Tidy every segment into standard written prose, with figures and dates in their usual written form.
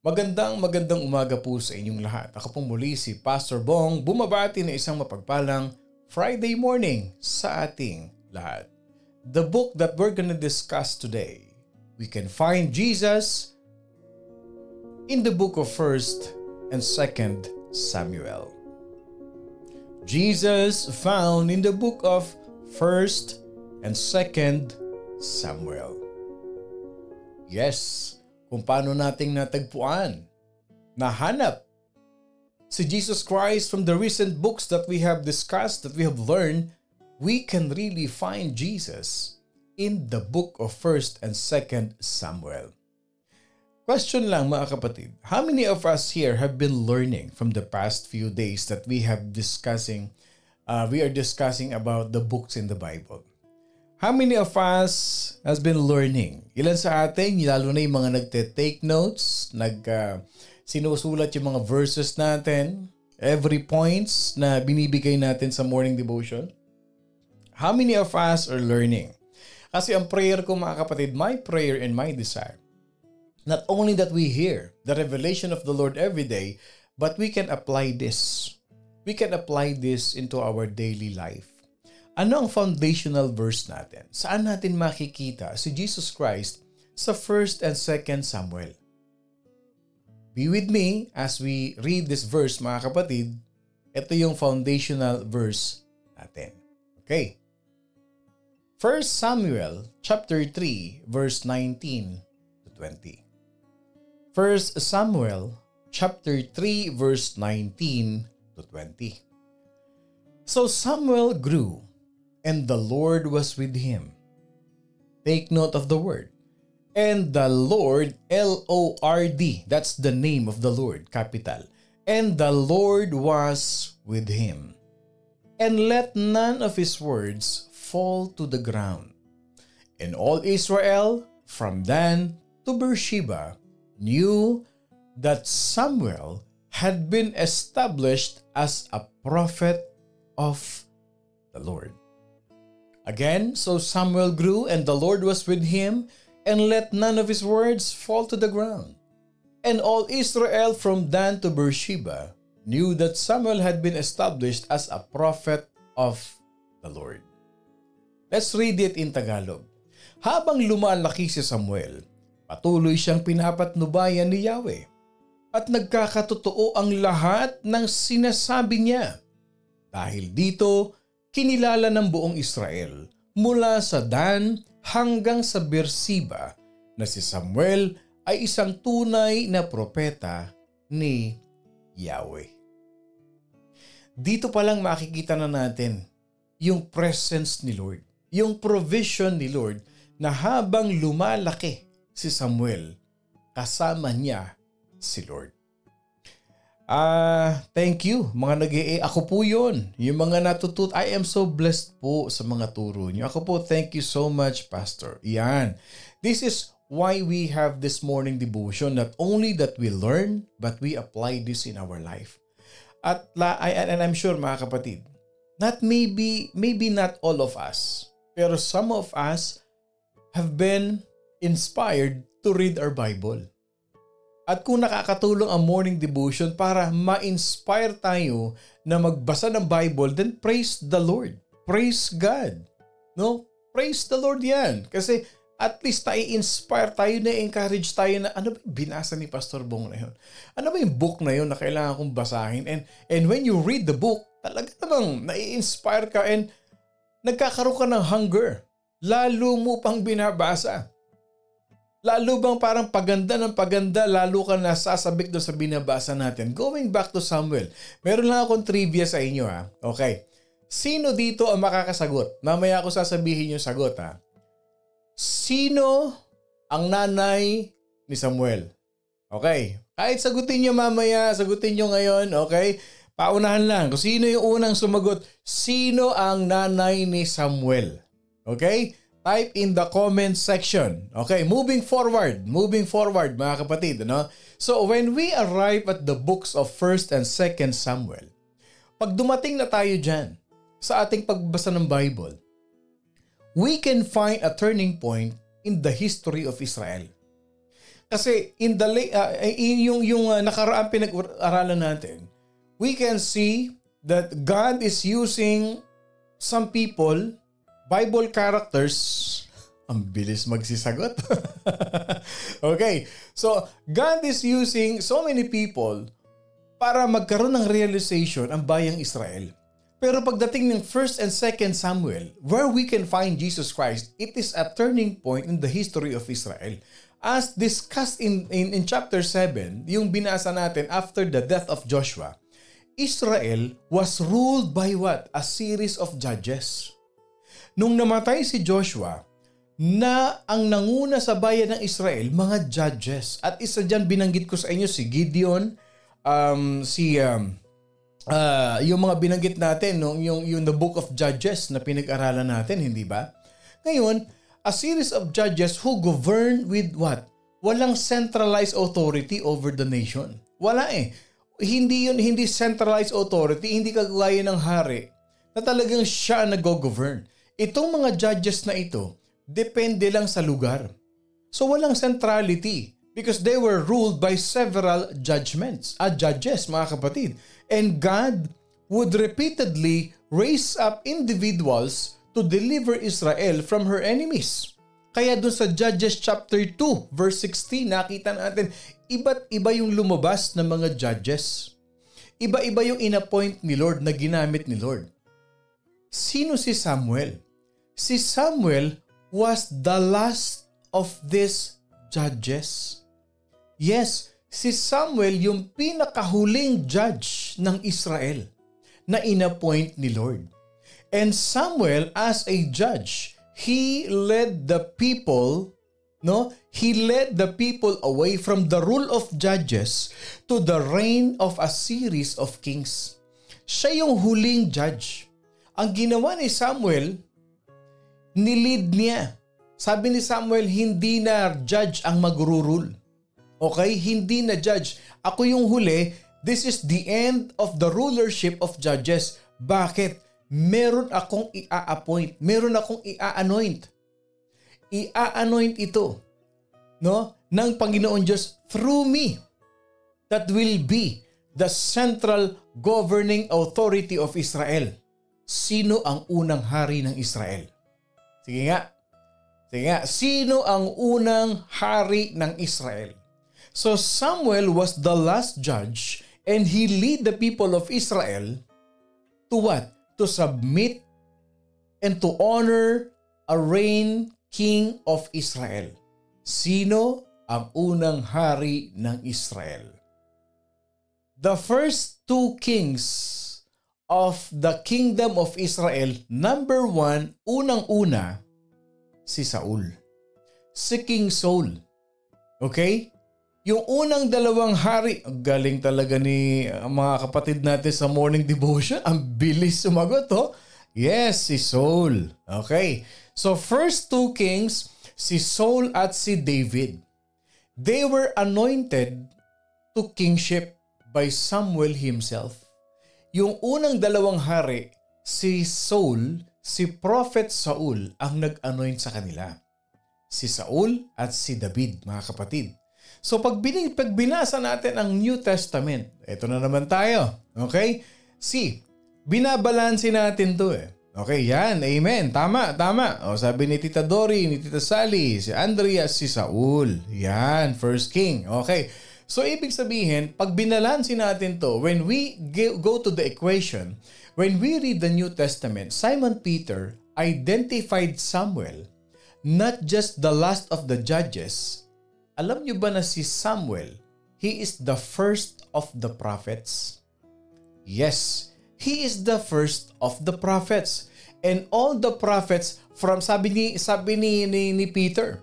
Magandang umaga po sa inyong lahat. Ako pong muli si Pastor Bong, bumabati ng isang mapagpalang Friday morning sa ating lahat. The book that we're gonna discuss today, we can find Jesus in the book of 1st and 2nd Samuel. Jesus found in the book of 1st and 2nd Samuel. Yes, kung paano nating natagpuan, nahanap si Jesus Christ from the recent books that we have discussed, that we have learned, we can really find Jesus in the book of 1st and 2nd Samuel. Question lang mga kapatid, how many of us here have been learning from the past few days that we are discussing about the books in the Bible? How many of us has been learning? Ilan sa atin, lalo na yung mga nagte-take notes, sinusulat yung mga verses natin, every points na binibigay natin sa morning devotion? How many of us are learning? Kasi ang prayer ko mga kapatid, my prayer and my desire, not only that we hear the revelation of the Lord every day, but we can apply this. We can apply this into our daily life. Ano ang foundational verse natin? Saan natin makikita si Jesus Christ sa 1st and 2nd Samuel? Be with me as we read this verse mga kapatid. Ito yung foundational verse natin. Okay. 1 Samuel chapter 3 verse 19 to 20. 1 Samuel chapter 3 verse 19 to 20. So Samuel grew, and the Lord was with him. Take note of the word. And the Lord, L-O-R-D, that's the name of the Lord, capital. And the Lord was with him. And let none of his words fall to the ground. And all Israel, from Dan to Beersheba, knew that Samuel had been established as a prophet of the Lord. Again, so Samuel grew, and the Lord was with him, and let none of his words fall to the ground. And all Israel from Dan to Beersheba knew that Samuel had been established as a prophet of the Lord. Let's read it in Tagalog. Habang lumalaki si Samuel, patuloy siyang pinapatnubayan ni Yahweh, at nagkakatotoo ang lahat ng sinasabi niya. Dahil dito, kinilala ng buong Israel mula sa Dan hanggang sa Beersheba na si Samuel ay isang tunay na propeta ni Yahweh. Dito pa lang makikita na natin yung presence ni Lord, yung provision ni Lord na habang lumalaki si Samuel, kasama niya si Lord. Thank you. Ako po yun. Yung mga I am so blessed po sa mga turo niyo. Ako po, thank you so much, Pastor. Yan. This is why we have this morning devotion. Not only that we learn, but we apply this in our life. And I'm sure, mga kapatid, maybe not all of us, pero some of us have been inspired to read our Bible. At kung nakakatulong ang morning devotion para ma-inspire tayo na magbasa ng Bible, then praise the Lord. Praise God. No? Praise the Lord yan. Kasi at least inspire tayo, na-encourage tayo na ano ba yung binasa ni Pastor Bong na yun? Ano ba yung book na yun na kailangan kong basahin? And when you read the book, talaga namang na-inspire ka and nagkakaroon ka ng hunger. Lalo mo pang binabasa. Lalo bang parang paganda ng paganda, lalo ka nasasabik doon sa binabasa natin. Going back to Samuel, meron lang akong trivia sa inyo ha. Okay. Sino dito ang makakasagot? Mamaya ako sasabihin yung sagot ha. Sino ang nanay ni Samuel? Okay. Kahit sagutin nyo mamaya, sagutin nyo ngayon, okay? Paunahan lang. Kung sino yung unang sumagot, sino ang nanay ni Samuel? Okay? Type in the comment section. Okay, moving forward mga kapatid, ano? So when we arrive at the books of 1st and 2nd Samuel, pag dumating na tayo dyan sa ating pagbasa ng Bible, we can find a turning point in the history of Israel. Kasi yung nakaraang pinag-aralan natin, we can see that God is using some people, Bible characters. Ang bilis magsisagot. Okay, so God is using so many people para magkaroon ng realization ang bayang Israel. Pero pagdating ng 1st and 2nd Samuel, where we can find Jesus Christ, it is a turning point in the history of Israel. As discussed in chapter 7, yung binasa natin after the death of Joshua, Israel was ruled by what? A series of judges. Nung namatay si Joshua, na ang nanguna sa bayan ng Israel, mga judges. At isa dyan binanggit ko sa inyo si Gideon, yung mga binanggit natin, no? yung the book of Judges na pinag-aralan natin, hindi ba? Ngayon, a series of judges who govern with what? Walang centralized authority over the nation. Wala eh. Hindi centralized authority, hindi kagaya ng hari na talagang siya nag-govern. Itong mga judges na ito, depende lang sa lugar. So walang centrality because they were ruled by several judges, mga kapatid. And God would repeatedly raise up individuals to deliver Israel from her enemies. Kaya doon sa Judges chapter 2 verse 16, nakita natin iba't iba yung lumabas ng mga judges. Iba-iba yung inappoint ni Lord na ginamit ni Lord. Sino si Samuel? Si Samuel was the last of these judges. Yes, si Samuel yung pinakahuling judge ng Israel na inappoint ni Lord. And Samuel as a judge, he led the people, He led the people away from the rule of judges to the reign of a series of kings. Siya yung huling judge. Ang ginawa ni Samuel, nilid niya. Sabi ni Samuel, hindi na judge ang magururule. Okay? Hindi na judge. Ako yung huli. This is the end of the rulership of judges. Bakit? Meron akong i-appoint. Meron akong i-anoint. I-anoint ito, ng Panginoon Diyos through me. That will be the central governing authority of Israel. Sino ang unang hari ng Israel? Sige nga. Sino ang unang hari ng Israel? So Samuel was the last judge and he lead the people of Israel to what? To submit and to honor a reign king of Israel. Sino ang unang hari ng Israel? The first two kings of the kingdom of Israel, number one, unang-una, si Saul. Si King Saul. Okay? Yung unang dalawang hari, galing talaga ni mga kapatid natin sa morning devotion. Ang bilis sumagot, Yes, si Saul. Okay. So first two kings, si Saul at si David. They were anointed to kingship by Samuel himself. Yung unang dalawang hari, si Saul, si Prophet Saul ang nag-anoint sa kanila. Si Saul at si David, mga kapatid. So pag binasa natin ang New Testament, ito na naman tayo. Okay? Binabalansin natin to Okay, yan. Amen. Tama. O, sabi ni Tita Dory, ni Tita Sally, si Andrea, si Saul. Yan, first king. Okay. So ibig sabihin, pag binalansin natin to, when we go to the equation, when we read the New Testament, Simon Peter identified Samuel, not just the last of the judges. Alam niyo ba na si Samuel, he is the first of the prophets? Yes, he is the first of the prophets. And all the prophets from sabi ni Peter,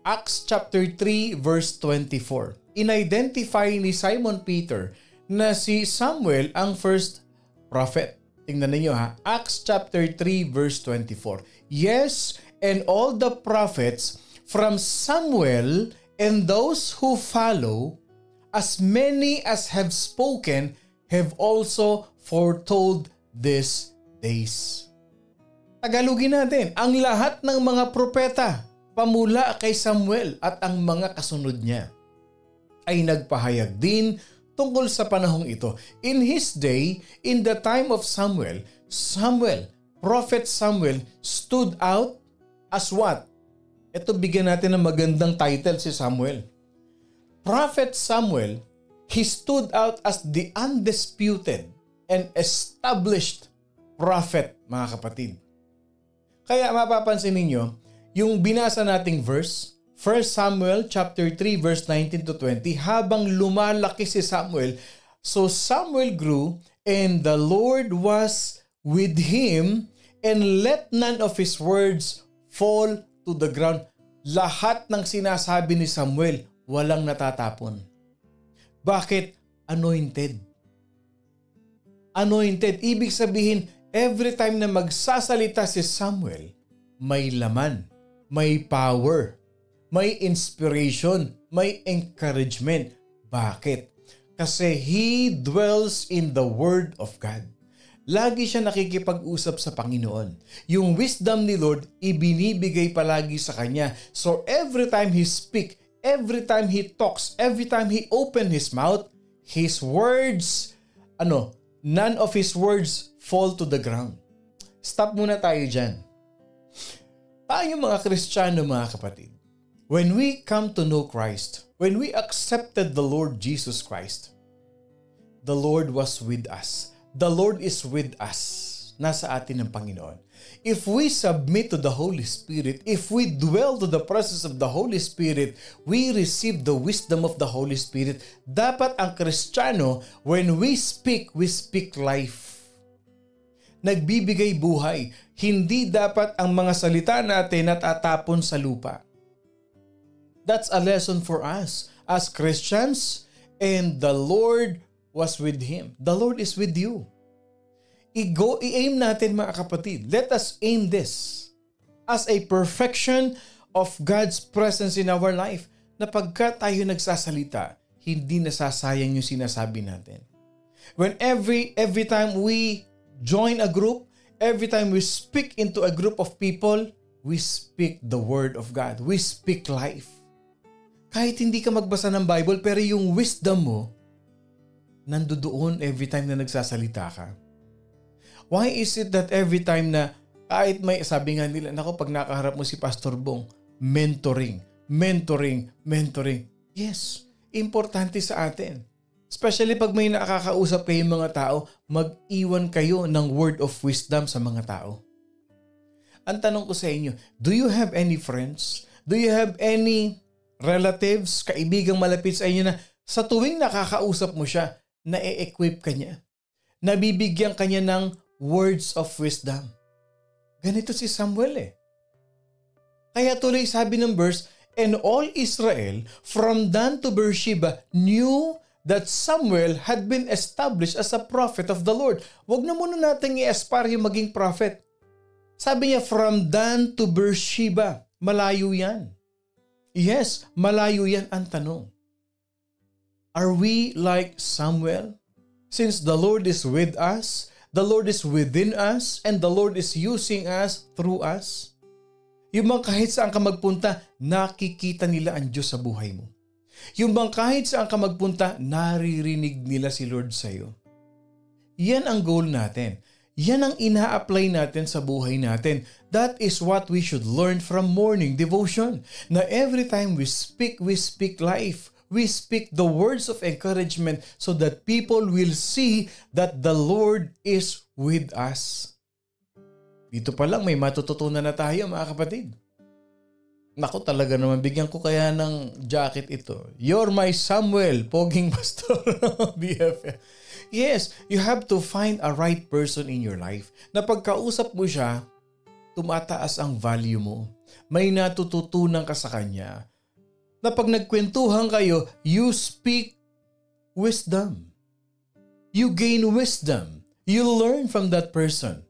Acts chapter 3 verse 24. In-identify ni Simon Peter na si Samuel ang first prophet. Tingnan niyo Acts chapter 3 verse 24. Yes, and all the prophets from Samuel and those who follow, as many as have spoken, have also foretold these days. Tagalogin natin, ang lahat ng mga propeta pamula kay Samuel at ang mga kasunod niya. ay nagpahayag din tungkol sa panahong ito. In his day, in the time of Samuel, Prophet Samuel stood out as what? Ito, bigyan natin ng magandang title si Samuel. Prophet Samuel, he stood out as the undisputed and established prophet, mga kapatid. Kaya mapapansin ninyo, yung binasa nating verse, 1 Samuel chapter 3 verse 19 to 20, habang lumalaki si Samuel, so Samuel grew and the Lord was with him and let none of his words fall to the ground. Lahat ng sinasabi ni Samuel, walang natatapon. Bakit? Anointed. Anointed. Ibig sabihin, every time na magsasalita si Samuel, may laman, may power, may inspiration, may encouragement. Bakit? Kasi he dwells in the Word of God. Lagi siya nakikipag-usap sa Panginoon. Yung wisdom ni Lord, ibinibigay palagi sa kanya. So every time he speak, every time he talks, every time he open his mouth, his words, none of his words fall to the ground. Stop muna tayo dyan. Tayo mga Kristiyano, mga kapatid, when we come to know Christ, when we accepted the Lord Jesus Christ, the Lord was with us. The Lord is with us. Nasa atin ang Panginoon. If we submit to the Holy Spirit, if we dwell to the presence of the Holy Spirit, we receive the wisdom of the Holy Spirit. Dapat ang Kristiyano, when we speak life. Nagbibigay buhay. Hindi dapat ang mga salita natin natatapon sa lupa. That's a lesson for us as Christians, and the Lord was with him. The Lord is with you. I-aim natin, mga kapatid. Let us aim this as a perfection of God's presence in our life, na pagka tayo nagsasalita, hindi nasasayang yung sinasabi natin. When every time we join a group, every time we speak into a group of people, we speak the Word of God. We speak life. Kahit hindi ka magbasa ng Bible, pero yung wisdom mo, nandoon every time na nagsasalita ka. Why is it that every time na kahit may sabi nga nila, nako, pag nakaharap mo si Pastor Bong, mentoring. Yes, importante sa atin. Especially pag may nakakausap kayong mga tao, mag-iwan kayo ng word of wisdom sa mga tao. Ang tanong ko sa inyo, do you have any friends? Do you have any relatives, kaibigang malapit sa inyo na sa tuwing nakakausap mo siya, na-equip ka niya? Nabibigyan ka niya ng words of wisdom. Ganito si Samuel eh. Kaya tuloy sabi ng verse, and all Israel from Dan to Beersheba knew that Samuel had been established as a prophet of the Lord. Huwag na muna natin i-aspire yung maging prophet. Sabi niya, from Dan to Beersheba. Malayo yan. Yes, malayo yan. Ang tanong, are we like Samuel? Since the Lord is with us, the Lord is within us, and the Lord is using us through us. Yung bang kahit saan ka magpunta, nakikita nila ang Diyos sa buhay mo. Yung bang kahit saan ka magpunta, naririnig nila si Lord sa iyo. Yan ang goal natin. Yan ang ina-apply natin sa buhay natin. That is what we should learn from morning devotion. Na every time we speak life. We speak the words of encouragement so that people will see that the Lord is with us. Dito pa lang may matututunan na tayo, mga kapatid. Naku, talaga naman, bigyan ko kaya ng jacket ito. You're my Samuel, poging pastor BFF. Yes, you have to find a right person in your life na pagkausap mo siya, tumataas ang value mo. May natututunan ka sa kanya. Na pag nagkwentuhan kayo, you speak wisdom. You gain wisdom. You learn from that person.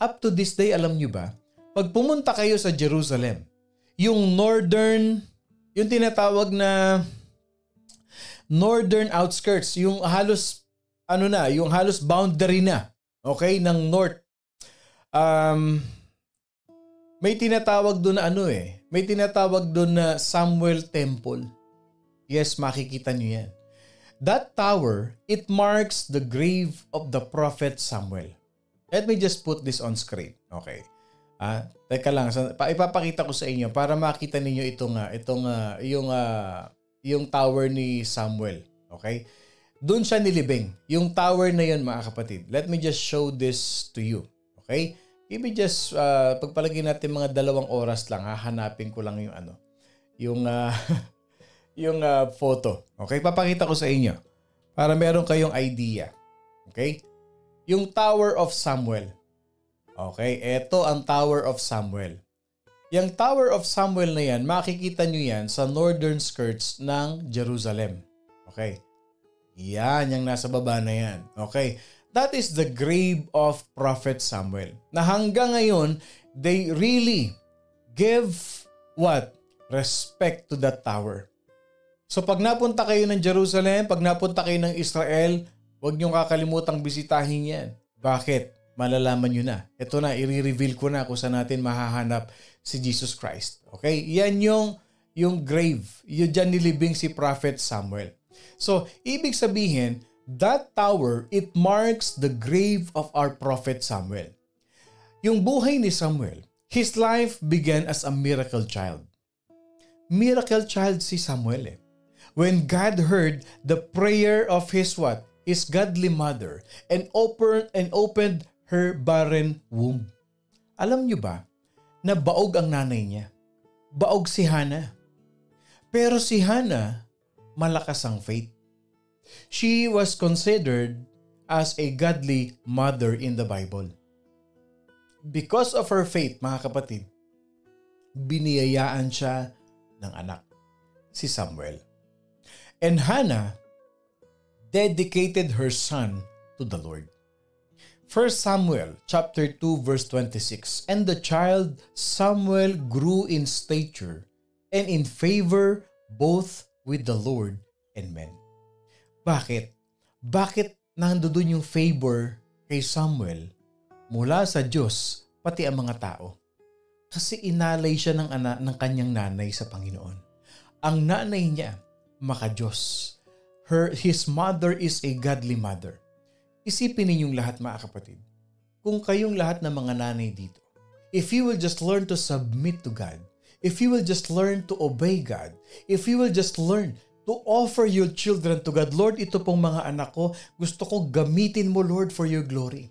Up to this day, alam nyo ba, pag pumunta kayo sa Jerusalem, yung tinatawag na northern outskirts, yung halos, yung halos boundary na, okay, ng north. May tinatawag doon na may tinatawag doon na Samuel Temple. Yes, makikita niyo yan. That tower, it marks the grave of the prophet Samuel. Let me just put this on screen. Okay. Teka lang, ipapakita ko sa inyo para makita ninyo yung tower ni Samuel. Okay? Doon siya nilibing. Yung tower na yun, mga kapatid. Let me just show this to you. Okay? Give me just, pagpalagay natin mga 2 oras lang, hahanapin ko lang yung photo. Okay? Papakita ko sa inyo para meron kayong idea. Okay? Yung Tower of Samuel. Okay? Ito ang Tower of Samuel. Yung Tower of Samuel na yan, makikita nyo yan sa northern skirts ng Jerusalem. Okay? Yan, yung nasa baba na yan. Okay? That is the grave of Prophet Samuel. Na hanggang ngayon, they really give what? Respect to that tower. So pag napunta kayo ng Jerusalem, pag napunta kayo ng Israel, huwag niyong kakalimutang bisitahin yan. Bakit? Malalaman nyo na. Ito na, i-reveal ko na kung saan natin mahahanap si Jesus Christ. Okay? Yan yung grave. Yung dyan nilibing si Prophet Samuel. So, ibig sabihin, that tower, it marks the grave of our Prophet Samuel. Yung buhay ni Samuel, his life began as a miracle child. Miracle child si Samuel eh. When God heard the prayer of his what? His godly mother and opened her barren womb. Alam nyo ba na baog ang nanay niya? Baog si Hannah. Pero si Hannah, malakas ang faith. She was considered as a godly mother in the Bible. Because of her faith, mga kapatid, biniyayaan siya ng anak, si Samuel. And Hannah dedicated her son to the Lord. 1 Samuel chapter 2 verse 26. And the child Samuel grew in stature and in favor both with the Lord and men. Bakit? Bakit nandoon yung favor kay Samuel mula sa Diyos pati ang mga tao? Kasi inalay siya ng kanyang nanay sa Panginoon. Ang nanay niya, maka-Diyos. His mother is a godly mother. Isipin ninyong lahat, mga kapatid. Kung kayong lahat ng mga nanay dito, if you will just learn to submit to God, if you will just learn to obey God, if you will just learn to offer your children to God, Lord, ito pong mga anak ko, gusto ko gamitin mo, Lord, for your glory.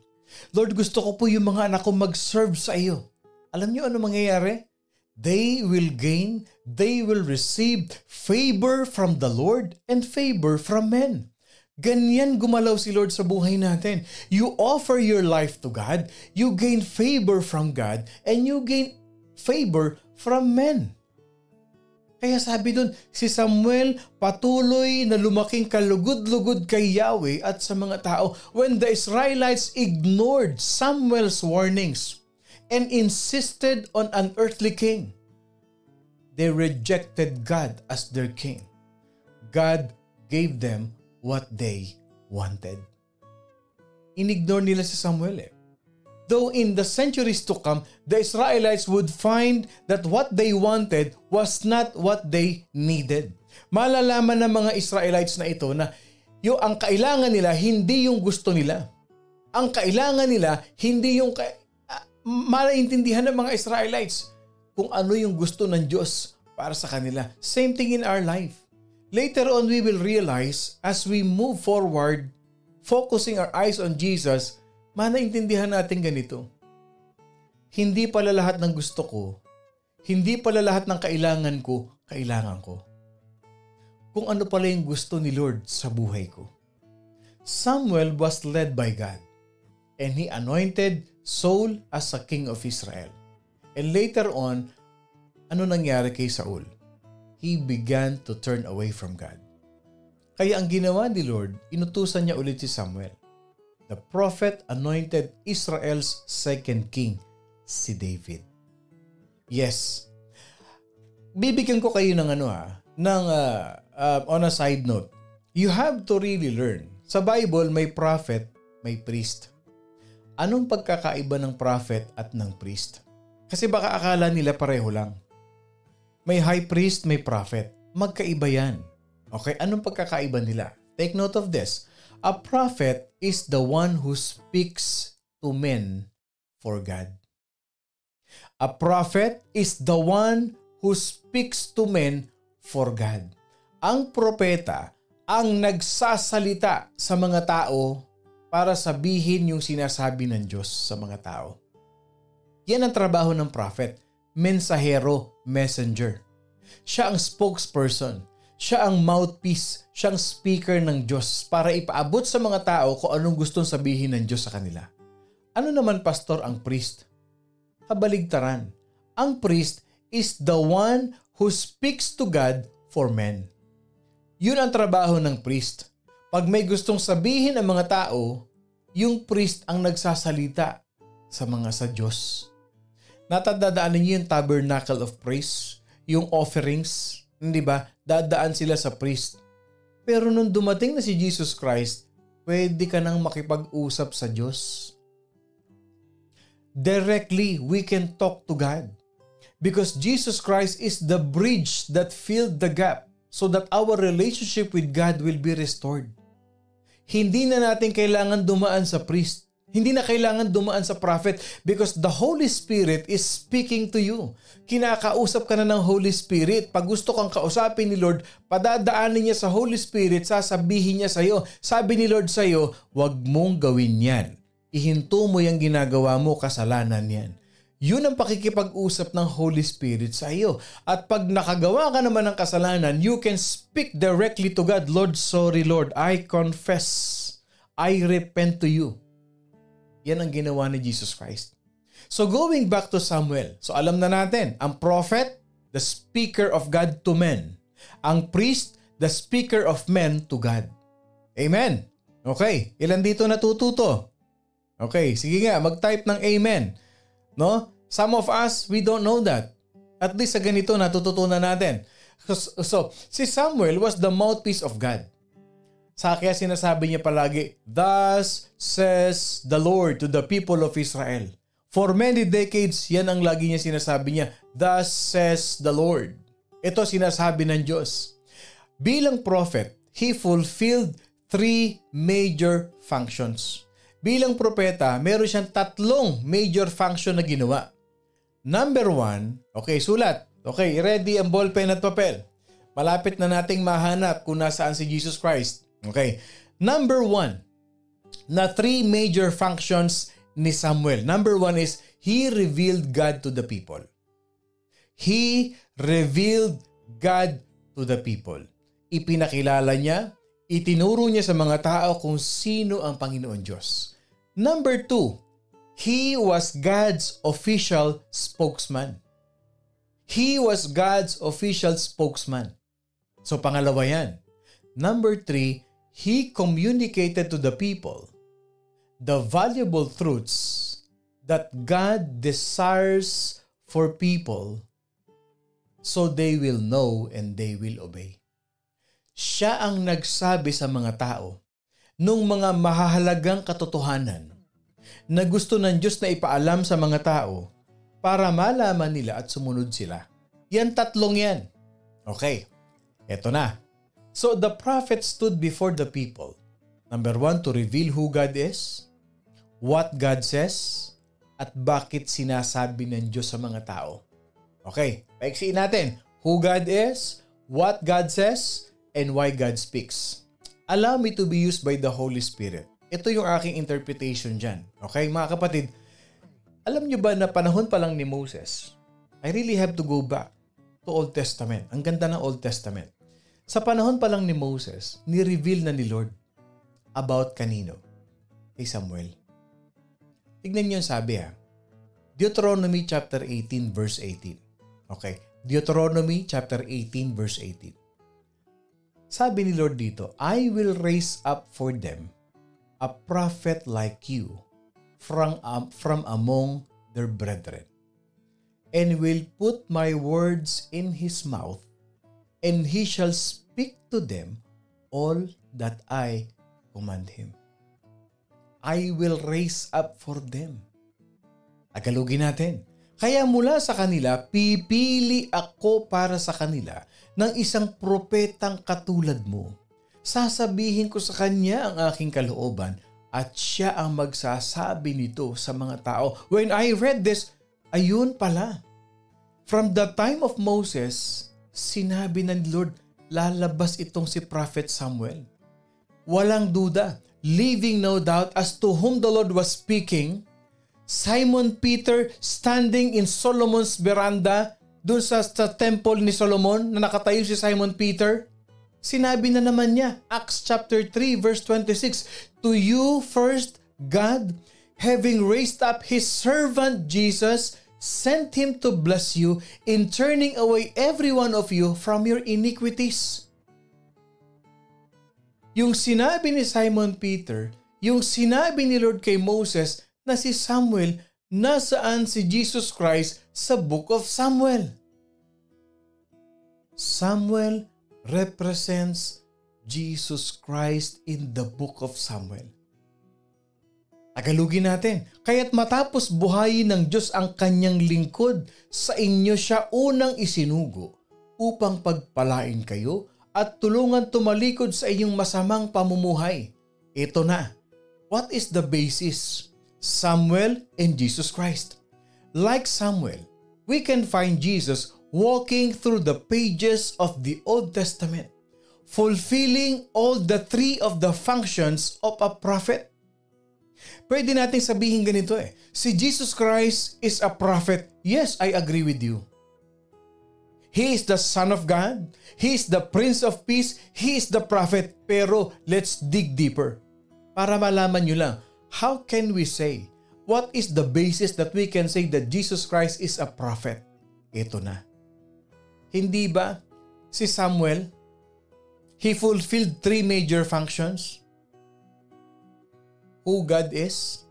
Lord, gusto ko po yung mga anak ko mag-serve sa iyo. Alam niyo ano mangyayari? They will receive favor from the Lord and favor from men. Ganyan gumalaw si Lord sa buhay natin. You offer your life to God, you gain favor from God, and you gain favor from men. Kaya sabi dun, si Samuel patuloy na lumaking kalugod-lugod kay Yahweh at sa mga tao when the Israelites ignored Samuel's warnings and insisted on an earthly king. They rejected God as their king. God gave them what they wanted. Inignore nila si Samuel eh. Though in the centuries to come, the Israelites would find that what they wanted was not what they needed. Malalaman ng mga Israelites na ito na ang kailangan nila hindi yung gusto nila. Ang kailangan nila hindi yung maintindihan ng mga Israelites kung ano yung gusto ng Diyos para sa kanila. Same thing in our life. Later on, we will realize as we move forward, focusing our eyes on Jesus, manaintindihan natin ganito. Hindi pala lahat ng gusto ko, hindi pala lahat ng kailangan ko, kailangan ko. Kung ano pala yung gusto ni Lord sa buhay ko. Samuel was led by God, and he anointed Saul as a king of Israel. And later on, ano nangyari kay Saul? He began to turn away from God. Kaya ang ginawa ni Lord, inutusan niya ulit si Samuel. The prophet anointed Israel's second king, si David. Yes. Bibigyan ko kayo ng on a side note. You have to really learn. Sa Bible, may prophet, may priest. Anong pagkakaiba ng prophet at ng priest? Kasi baka akala nila pareho lang. May high priest, may prophet. Magkaiba yan. Okay, anong pagkakaiba nila? Take note of this. A prophet is the one who speaks to men for God. A prophet is the one who speaks to men for God. Ang propeta ang nagsasalita sa mga tao para sabihin yung sinasabi ng Diyos sa mga tao. Yan ang trabaho ng prophet. Mensahero, messenger. Siya ang spokesperson. Siya ang mouthpiece. Siya ang speaker ng Diyos para ipaabot sa mga tao kung anong gustong sabihin ng Diyos sa kanila. Ano naman, pastor, ang priest? Kabaligtaran. Ang priest is the one who speaks to God for men. Yun ang trabaho ng priest. Pag may gustong sabihin ang mga tao, yung priest ang nagsasalita sa Diyos. Natandaan niyo yung tabernacle of praise, yung offerings, hindi ba? Dadaan sila sa priest. Pero nung dumating na si Jesus Christ, pwede ka nang makipag-usap sa Diyos. Directly, we can talk to God. Because Jesus Christ is the bridge that filled the gap so that our relationship with God will be restored. Hindi na natin kailangan dumaan sa priest. Hindi na kailangan dumaan sa prophet because the Holy Spirit is speaking to you. Kinakausap ka na ng Holy Spirit. Pag gusto kang kausapin ni Lord, padadaanin niya sa Holy Spirit, sasabihin niya sa iyo. Sabi ni Lord sa iyo, huwag mong gawin yan. Ihinto mo yung ginagawa mo, kasalanan yan. Yun ang pakikipag-usap ng Holy Spirit sa iyo. At pag nakagawa ka naman ng kasalanan, you can speak directly to God. Lord, sorry Lord, I confess. I repent to you. Yan ang ginawa ni Jesus Christ. So going back to Samuel. So alam na natin, ang prophet, the speaker of God to men. Ang priest, the speaker of men to God. Amen. Okay, ilan dito natututo? Okay, sige nga, mag-type ng amen. No? Some of us, we don't know that. At least sa ganito natututunan natin. So, si Samuel was the mouthpiece of God. Kaya sinasabi niya palagi, thus says the Lord to the people of Israel. For many decades, yan ang lagi niya sinasabi niya, thus says the Lord. Ito sinasabi ng Diyos. Bilang prophet, he fulfilled 3 major functions. Bilang propeta, meron siyang 3 major function na ginawa. Number 1, okay, sulat. Okay, ready ang ballpen at papel. Malapit na nating mahanap kung nasaan si Jesus Christ. Okay, number 1, na 3 major functions ni Samuel. Number 1 is, he revealed God to the people. He revealed God to the people. Ipinakilala niya, itinuro niya sa mga tao kung sino ang Panginoon Diyos. Number 2, he was God's official spokesman. He was God's official spokesman. So pangalawa yan. Number 3, he communicated to the people the valuable truths that God desires for people so they will know and they will obey. Siya ang nagsabi sa mga tao nung mga mahahalagang katotohanan na gusto ng Diyos na ipaalam sa mga tao para malaman nila at sumunod sila. Yan 3 yan. Okay, eto na. So the prophet stood before the people. Number 1, to reveal who God is, what God says, at bakit sinasabi ng Diyos sa mga tao. Okay, paiksiin natin. Who God is, what God says, and why God speaks. Allow me to be used by the Holy Spirit. Ito yung aking interpretation dyan. Okay, mga kapatid, alam nyo ba na panahon pa lang ni Moses, I really have to go back to Old Testament. Ang ganda ng Old Testament. Sa panahon pa lang ni Moses, ni-reveal na ni Lord about kanino? Kay Samuel. Tignan nyo yung sabi Deuteronomy chapter 18 verse 18. Okay, Deuteronomy chapter 18 verse 18. Sabi ni Lord dito, I will raise up for them a prophet like you from among their brethren, and will put my words in his mouth, and he shall speak to them all that I command him. I will raise up for them. Tagalogin natin. Kaya mula sa kanila, pipili ako para sa kanila ng isang propetang katulad mo. Sasabihin ko sa kanya ang aking kalooban at siya ang magsasabi nito sa mga tao. When I read this, ayun pala. From the time of Moses, sinabi ng Lord, lalabas itong si Prophet Samuel. Walang duda, leaving no doubt as to whom the Lord was speaking. Simon Peter standing in Solomon's veranda, doon sa temple ni Solomon na nakatayo si Simon Peter. Sinabi na naman niya, Acts chapter 3 verse 26, to you first, God, having raised up His servant Jesus, sent Him to bless you in turning away every one of you from your iniquities. Yung sinabi ni Simon Peter, yung sinabi ni Lord kay Moses na si Samuel, nasaan si Jesus Christ sa Book of Samuel? Samuel represents Jesus Christ in the Book of Samuel. Tagalugin natin, kaya't matapos buhayin ng Diyos ang kanyang lingkod, sa inyo siya unang isinugo upang pagpalain kayo at tulungan tumalikod sa inyong masamang pamumuhay. Ito na. What is the basis? Samuel and Jesus Christ. Like Samuel, we can find Jesus walking through the pages of the Old Testament, fulfilling all the three of the functions of a prophet. Pwede natin sabihin ganito si Jesus Christ is a prophet. Yes, I agree with you. He is the Son of God. He is the Prince of Peace. He is the prophet. Pero let's dig deeper. Para malaman nyo lang, how can we say, what is the basis that we can say that Jesus Christ is a prophet? Ito na. Hindi ba si Samuel, he fulfilled three major functions? Who God is?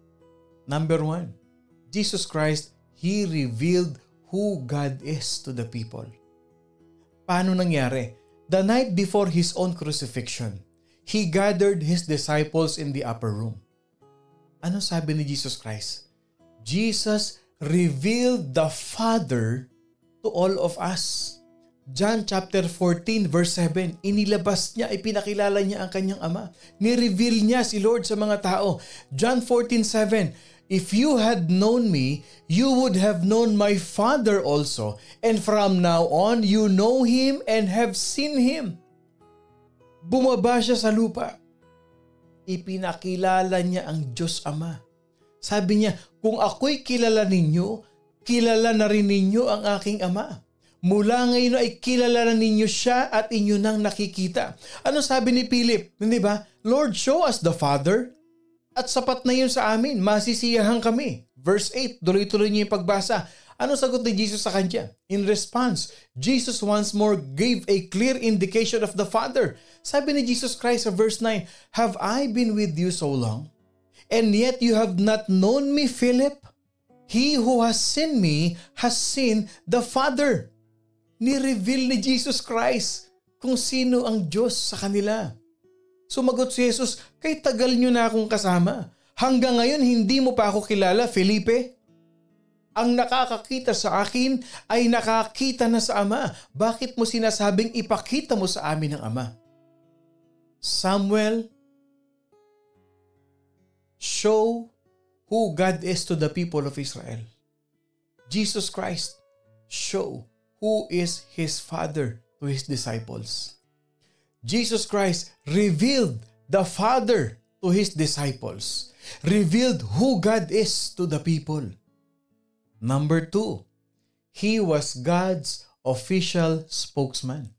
Number one, Jesus Christ, He revealed who God is to the people. Paano nangyari? The night before His own crucifixion, He gathered His disciples in the upper room. Ano sabi ni Jesus Christ? Jesus revealed the Father to all of us. John chapter 14 verse 7, inilabas niya, ipinakilala niya ang kanyang Ama. Ni-reveal niya si Lord sa mga tao. John 14:7, if you had known me, you would have known my Father also, and from now on, you know Him and have seen Him. Bumaba siya sa lupa. Ipinakilala niya ang Diyos Ama. Sabi niya, kung ako'y kilala ninyo, kilala na rin ninyo ang aking Ama. Mula ngayon ay kilala na ninyo siya at inyo nang nakikita. Ano sabi ni Philip? Hindi ba? Lord, show us the Father. At sapat na yun sa amin. Masisiyahan kami. Verse 8, tuloy-tuloy niyo yung pagbasa. Ano sagot ni Jesus sa kanya? In response, Jesus once more gave a clear indication of the Father. Sabi ni Jesus Christ sa verse 9, have I been with you so long? And yet you have not known me, Philip? He who has seen me has seen the Father. Ni-reveal ni Jesus Christ kung sino ang Diyos sa kanila. Sumagot si Jesus, kay tagal nyo na akong kasama. Hanggang ngayon hindi mo pa ako kilala, Felipe? Ang nakakakita sa akin ay nakakita na sa Ama. Bakit mo sinasabing ipakita mo sa amin ang Ama? Samuel, show who God is to the people of Israel. Jesus Christ, show who is His Father to His disciples. Jesus Christ revealed the Father to His disciples. Revealed who God is to the people. Number 2, He was God's official spokesman.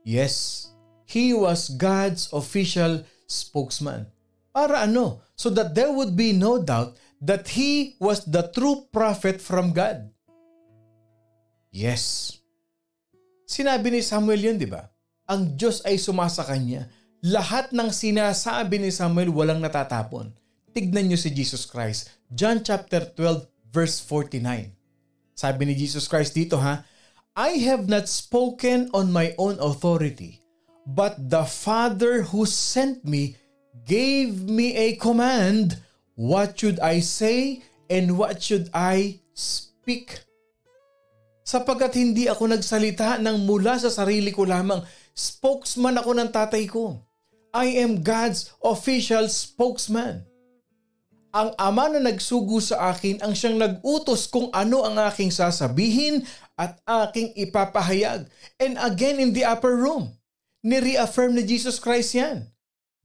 Yes, He was God's official spokesman. Para ano? So that there would be no doubt that He was the true prophet from God. Yes. Sinabi ni Samuel yun, di ba? Ang Diyos ay sumasa kanya. Lahat ng sinasabi ni Samuel walang natatapon. Tignan niyo si Jesus Christ. John chapter 12 verse 49. Sabi ni Jesus Christ dito I have not spoken on my own authority, but the Father who sent me gave me a command. What should I say and what should I speak? speak. Sapagkat hindi ako nagsalita ng mula sa sarili ko lamang. Spokesman ako ng tatay ko. I am God's official spokesman. Ang Ama na nagsugo sa akin ang siyang nag-utos kung ano ang aking sasabihin at aking ipapahayag. And again in the upper room, ni-reaffirm ni Jesus Christ yan.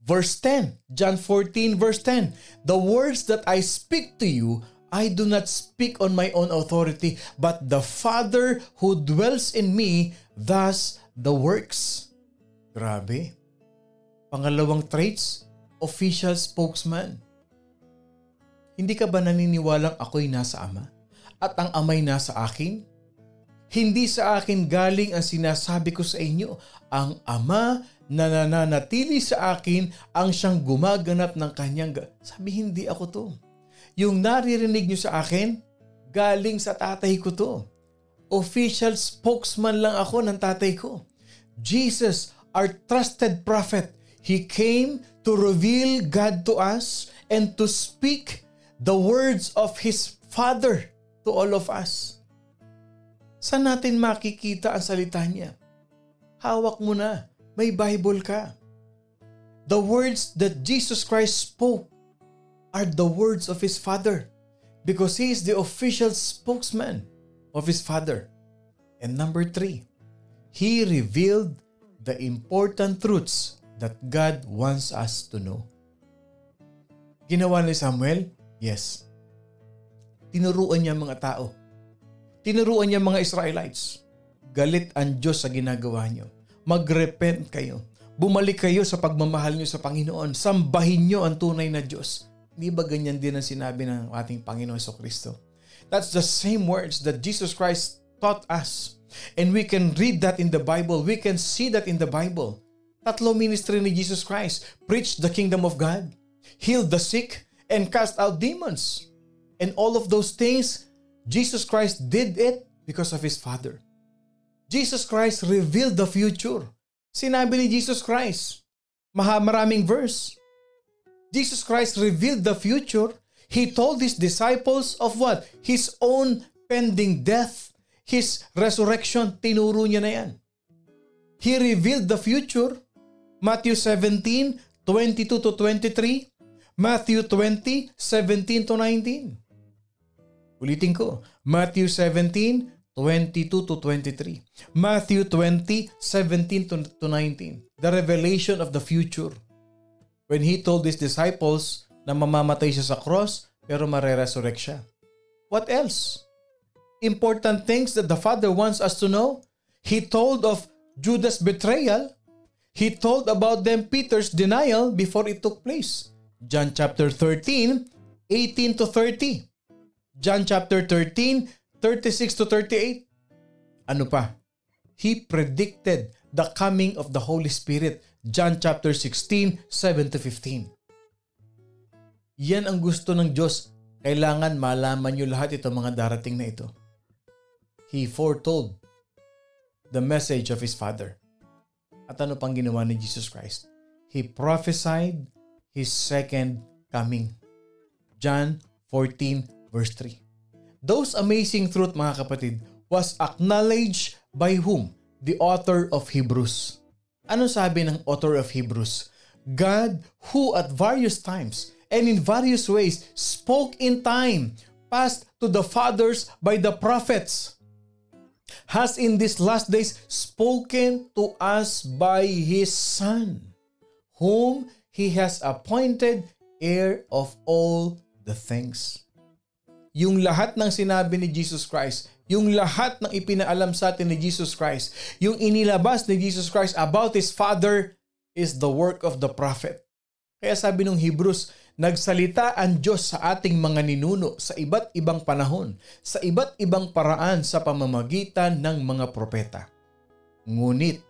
Verse 10, John 14 verse 10, the words that I speak to you, I do not speak on my own authority, but the Father who dwells in me, does the works. Grabe. Pangalawang traits, official spokesman. Hindi ka ba naniniwalang ako'y nasa Ama at ang Ama'y nasa akin? Hindi sa akin galing ang sinasabi ko sa inyo. Ang Ama na nananatili sa akin ang siyang gumaganap ng kanyang Sabi, hindi ako to. Yung naririnig nyo sa akin, galing sa tatay ko to. Official spokesman lang ako ng tatay ko. Jesus, our trusted prophet, He came to reveal God to us and to speak the words of His Father to all of us. Saan natin makikita ang salita niya? Hawak mo na. May Bible ka. The words that Jesus Christ spoke are the words of His Father because He is the official spokesman of His Father. And number 3, He revealed the important truths that God wants us to know. Ginawa ni Samuel? Yes. Tinuruan niya mga tao. Tinuruan niya mga Israelites. Galit ang Diyos sa ginagawa niyo. Mag-repent kayo. Bumalik kayo sa pagmamahal niyo sa Panginoon. Sambahin niyo ang tunay na Diyos. Hindi ba ganyan din ang sinabi ng ating Panginoon Jesucristo? That's the same words that Jesus Christ taught us. And we can read that in the Bible. We can see that in the Bible. Tatlo ministry ni Jesus Christ. Preach the kingdom of God. Heal the sick. And cast out demons. And all of those things, Jesus Christ did it because of His Father. Jesus Christ revealed the future. Sinabi ni Jesus Christ, maraming verse. Jesus Christ revealed the future. He told His disciples of what? His own pending death, His resurrection, tinuro niya na yan. He revealed the future. Matthew 17, 22 to 23. Matthew 20, 17 to 19. Ulitin ko. Matthew 17, 22 to 23. Matthew 20, 17 to 19. The revelation of the future. When He told His disciples na mamamatay siya sa cross, pero mareresurrect siya. What else? Important things that the Father wants us to know. He told of Judas' betrayal. He told about them Peter's denial before it took place. John chapter 13, 18 to 30. John chapter 13, 36 to 38. Ano pa? He predicted the coming of the Holy Spirit. John chapter 16, 7 to 15. Yan ang gusto ng Diyos. Kailangan malaman nyo lahat itong mga darating na ito. He foretold the message of His Father. At ano pang ginawa ni Jesus Christ? He prophesied His second coming. John 14 verse 3. Those amazing truth, mga kapatid, was acknowledged by whom? The author of Hebrews. Ano sabi ng author of Hebrews? God who at various times and in various ways spoke in time past to the fathers by the prophets, has in these last days spoken to us by His Son, whom He has appointed heir of all the things. Yung lahat ng sinabi ni Jesus Christ, yung lahat ng ipinaalam sa atin ni Jesus Christ, yung inilabas ni Jesus Christ about His Father is the work of the prophet. Kaya sabi ng Hebrews, nagsalita ang Diyos sa ating mga ninuno sa iba't ibang panahon, sa iba't ibang paraan sa pamamagitan ng mga propeta. Ngunit,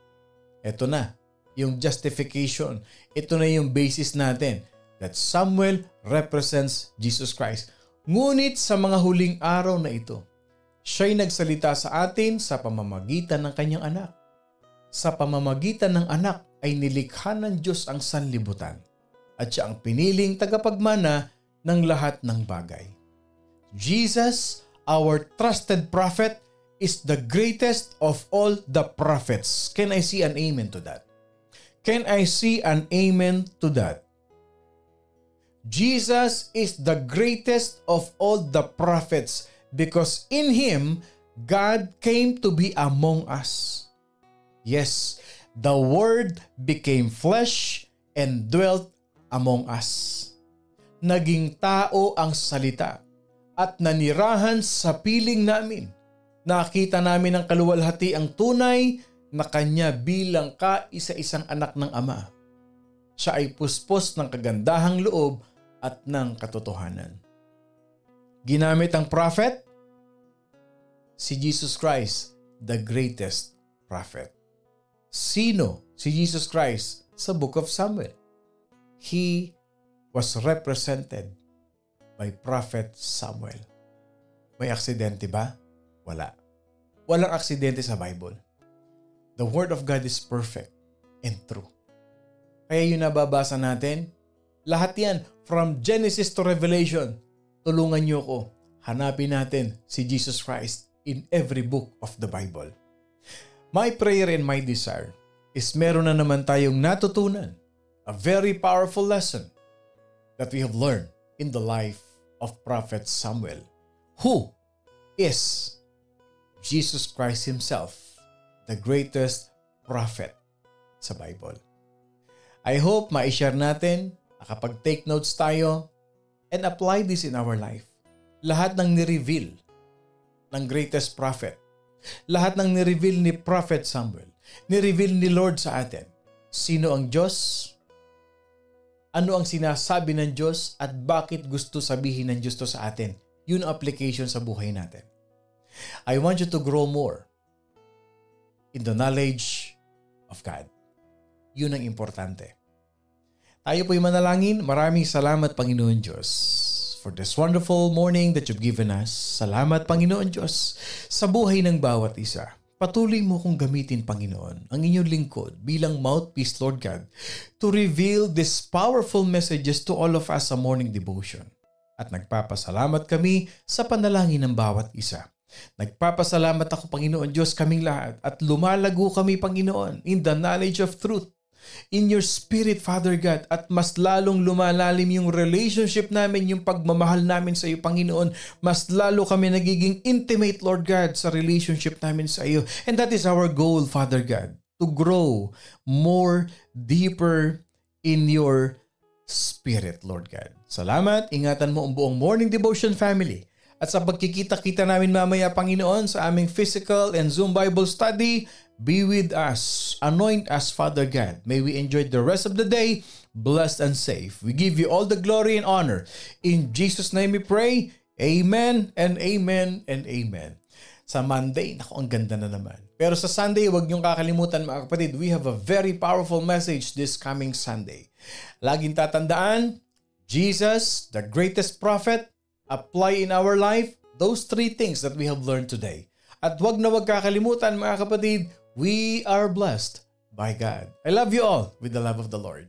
eto na, yung justification, ito na yung basis natin that Samuel represents Jesus Christ. Ngunit sa mga huling araw na ito, siya'y nagsalita sa atin sa pamamagitan ng kanyang anak. Sa pamamagitan ng anak ay nilikha ng Diyos ang sanlibutan at siya ang piniling tagapagmana ng lahat ng bagay. Jesus, our trusted prophet is the greatest of all the prophets. Can I see an amen to that? Can I see an amen to that? Jesus is the greatest of all the prophets because in Him, God came to be among us. Yes, the Word became flesh and dwelt among us. Naging tao ang salita at nanirahan sa piling namin. Nakita namin ang kaluwalhati ang tunay na Kanya bilang kaisa-isang anak ng Ama. Siya ay puspos ng kagandahang loob at ng katotohanan. Ginamit ang prophet, si Jesus Christ, the greatest prophet. Sino si Jesus Christ sa Book of Samuel? He was represented by Prophet Samuel. May aksidente ba? Wala. Walang aksidente sa Bible. The Word of God is perfect and true. Kaya yung nababasa natin, lahat yan, from Genesis to Revelation, tulungan niyo ko, hanapin natin si Jesus Christ in every book of the Bible. My prayer and my desire is meron na naman tayong natutunan, a very powerful lesson that we have learned in the life of Prophet Samuel, who is Jesus Christ Himself, the greatest prophet sa Bible. I hope ma-share natin, nakapag-take notes tayo, and apply this in our life. Lahat ng ni-reveal ng greatest prophet, lahat ng ni-reveal ni Prophet Samuel, ni-reveal ni Lord sa atin. Sino ang Diyos? Ano ang sinasabi ng Diyos at bakit gusto sabihin ng Diyos to sa atin? Yun ang application sa buhay natin. I want you to grow more in the knowledge of God. Yun ang importante. Tayo po'y manalangin. Maraming salamat, Panginoon Diyos, for this wonderful morning that you've given us. Salamat, Panginoon Diyos, sa buhay ng bawat isa. Patuloy mo kong gamitin, Panginoon, ang inyong lingkod bilang mouthpiece, Lord God, to reveal these powerful messages to all of us sa morning devotion. At nagpapasalamat kami sa panalangin ng bawat isa. Nagpapasalamat ako, Panginoon Diyos, kaming lahat at lumalago kami, Panginoon, in the knowledge of truth, in your Spirit, Father God, at mas lalong lumalalim yung relationship namin, yung pagmamahal namin sa iyo, Panginoon. Mas lalo kami nagiging intimate, Lord God, sa relationship namin sa iyo. And that is our goal, Father God, to grow more deeper in your Spirit, Lord God. Salamat, ingatan mo ang buong morning devotion family. At sa pagkikita-kita namin mamaya, Panginoon, sa aming physical and Zoom Bible study, be with us. Anoint us, Father God. May we enjoy the rest of the day, blessed and safe. We give you all the glory and honor. In Jesus' name we pray. Amen and amen and amen. Sa Monday, naku, ang ganda na naman. Pero sa Sunday, huwag niyong kakalimutan, mga kapatid, we have a very powerful message this coming Sunday. Laging tatandaan, Jesus, the greatest prophet, apply in our life those three things that we have learned today. At wag na wag kakalimutan, mga kapatid, we are blessed by God. I love you all with the love of the Lord.